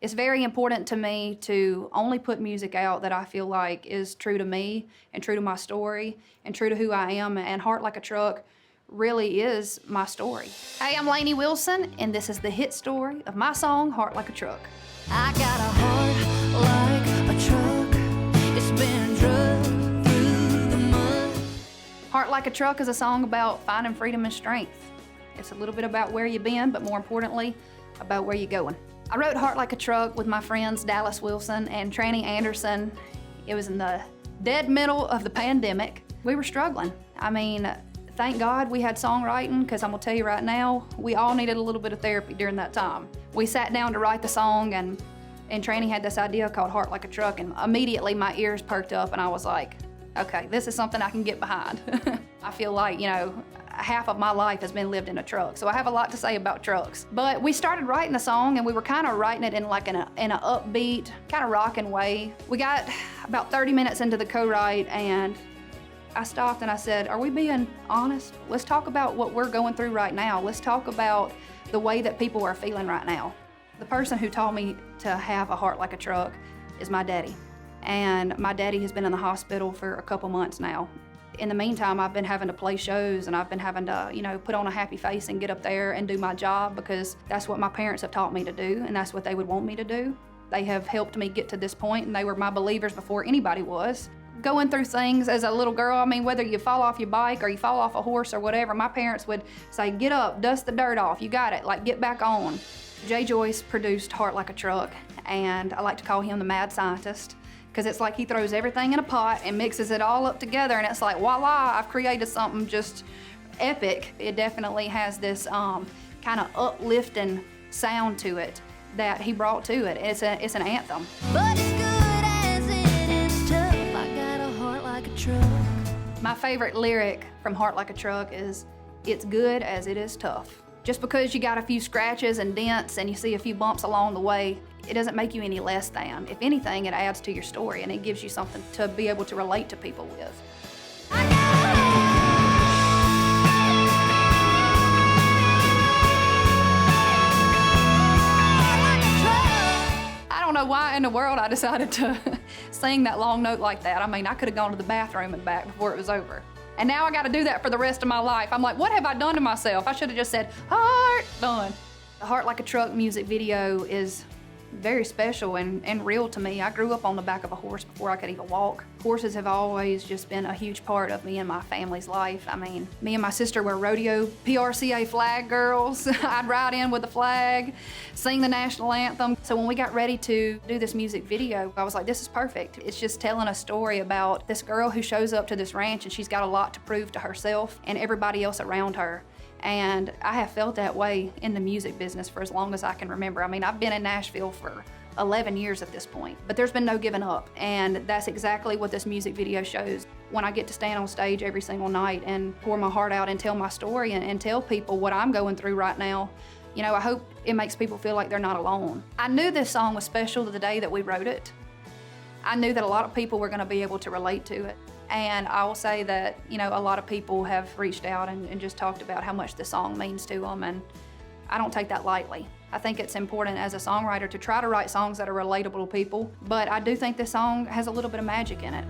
It's very important to me to only put music out that I feel like is true to me and true to my story and true to who I am, and Heart Like a Truck really is my story. Hey, I'm Lainey Wilson, and this is the hit story of my song, Heart Like a Truck. I got a heart like a truck. It's been drugged through the mud. Heart Like a Truck is a song about finding freedom and strength. It's a little bit about where you've been, but more importantly, about where you're going. I wrote Heart Like a Truck with my friends Dallas Wilson and Tranny Anderson. It was in the dead middle of the pandemic. We were struggling. I mean, thank God we had songwriting, because I'm gonna tell you right now, we all needed a little bit of therapy during that time. We sat down to write the song, and Tranny had this idea called Heart Like a Truck, and immediately my ears perked up and I was like, okay, this is something I can get behind. I feel like, half of my life has been lived in a truck, so I have a lot to say about trucks. But we started writing the song, and we were kind of writing it in an upbeat, kind of rocking way. We got about 30 minutes into the co-write, and I stopped and I said, are we being honest? Let's talk about what we're going through right now. Let's talk about the way that people are feeling right now. The person who taught me to have a heart like a truck is my daddy. And my daddy has been in the hospital for a couple months now. In the meantime, I've been having to play shows, and I've been having to, put on a happy face and get up there and do my job, because that's what my parents have taught me to do, and that's what they would want me to do. They have helped me get to this point, and they were my believers before anybody was. Going through things as a little girl, I mean, whether you fall off your bike or you fall off a horse or whatever, my parents would say, get up, dust the dirt off, you got it, like get back on. Jay Joyce produced Heart Like a Truck, and I like to call him the mad scientist, because it's like he throws everything in a pot and mixes it all up together, and it's like, voila, I've created something just epic. It definitely has this kind of uplifting sound to it that he brought to it. It's an anthem. But it's good as it is tough. I got a heart like a truck. My favorite lyric from Heart Like a Truck is, it's good as it is tough. Just because you got a few scratches and dents and you see a few bumps along the way, it doesn't make you any less than. If anything, it adds to your story, and it gives you something to be able to relate to people with. I don't know why in the world I decided to sing that long note like that. I mean, I could have gone to the bathroom and back before it was over. And now I got to do that for the rest of my life. I'm like, what have I done to myself? I should have just said, heart, done. The Heart Like a Truck music video is very special and real to me. I grew up on the back of a horse before I could even walk. Horses have always just been a huge part of me and my family's life. I mean, me and my sister were rodeo PRCA flag girls. I'd ride in with the flag, sing the national anthem. So when we got ready to do this music video, I was like, this is perfect. It's just telling a story about this girl who shows up to this ranch, and she's got a lot to prove to herself and everybody else around her. And I have felt that way in the music business for as long as I can remember. I mean, I've been in Nashville for 11 years at this point, but there's been no giving up. And that's exactly what this music video shows. When I get to stand on stage every single night and pour my heart out and tell my story and tell people what I'm going through right now, I hope it makes people feel like they're not alone. I knew this song was special to the day that we wrote it. I knew that a lot of people were gonna be able to relate to it. And I will say that, a lot of people have reached out and just talked about how much the song means to them, and I don't take that lightly. I think it's important as a songwriter to try to write songs that are relatable to people, but I do think this song has a little bit of magic in it.